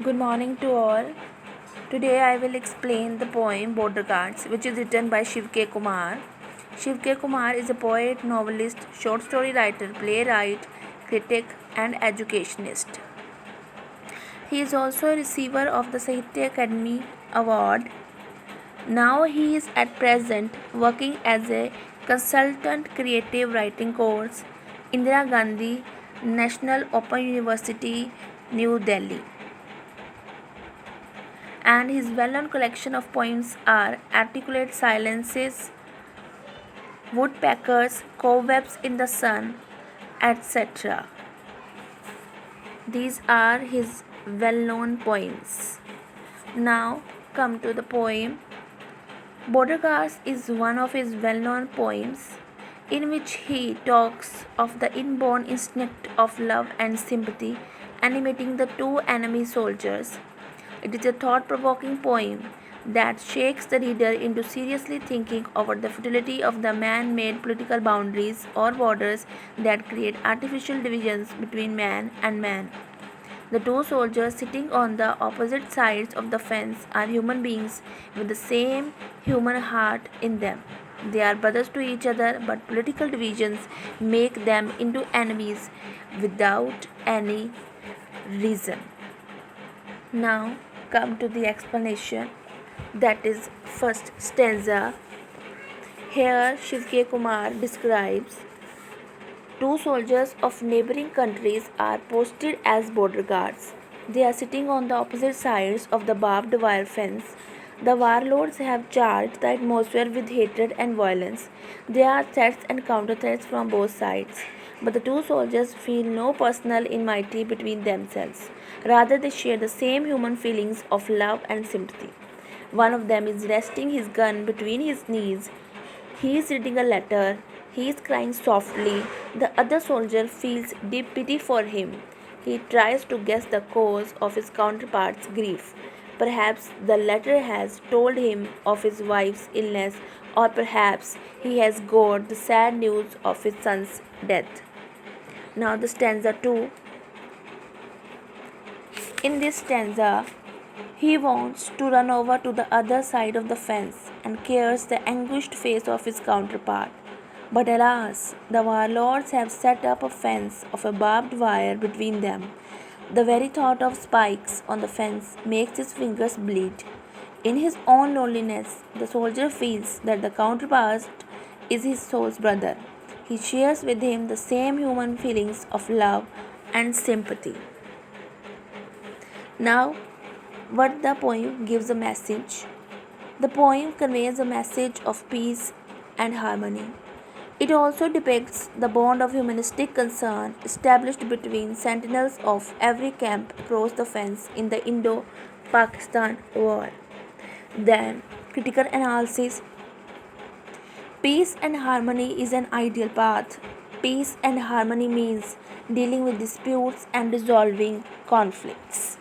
Good morning to all. Today I will explain the poem Border Guards, which is written by Shiv K. Kumar. Shiv K. Kumar is a poet, novelist, short story writer, playwright, critic, and educationist. He is also a receiver of the Sahitya Academy Award. Now he is at present working as a consultant creative writing course, Indira Gandhi National Open University, New Delhi. And his well-known collection of poems are Articulate Silences, Woodpeckers, Cobwebs in the Sun, etc. These are his well-known poems. Now come to the poem. Border Guards is one of his well-known poems in which he talks of the inborn instinct of love and sympathy animating the two enemy soldiers. It is a thought-provoking poem that shakes the reader into seriously thinking over the futility of the man-made political boundaries or borders that create artificial divisions between man and man. The two soldiers sitting on the opposite sides of the fence are human beings with the same human heart in them. They are brothers to each other, but political divisions make them into enemies without any reason. Now come to the explanation, that is first stanza. Here Shiv K. Kumar describes two soldiers of neighboring countries are posted as border guards. They are sitting on the opposite sides of the barbed wire fence. The warlords have charged the atmosphere with hatred and violence. There are threats and counter threats from both sides. But the two soldiers feel no personal enmity between themselves. Rather, they share the same human feelings of love and sympathy. One of them is resting his gun between his knees. He is reading a letter. He is crying softly. The other soldier feels deep pity for him. He tries to guess the cause of his counterpart's grief. Perhaps the letter has told him of his wife's illness, or perhaps he has got the sad news of his son's death. Now, the stanza 2. In this stanza, he wants to run over to the other side of the fence and cares the anguished face of his counterpart. But alas, the warlords have set up a fence of a barbed wire between them. The very thought of spikes on the fence makes his fingers bleed. In his own loneliness, the soldier feels that the counterpart is his soul's brother. He shares with him the same human feelings of love and sympathy. Now, what the poem gives a message. The poem conveys a message of peace and harmony. It also depicts the bond of humanistic concern established between sentinels of every camp across the fence in the Indo-Pakistan War. Then, critical analysis. Peace and harmony is an ideal path. Peace and harmony means dealing with disputes and resolving conflicts.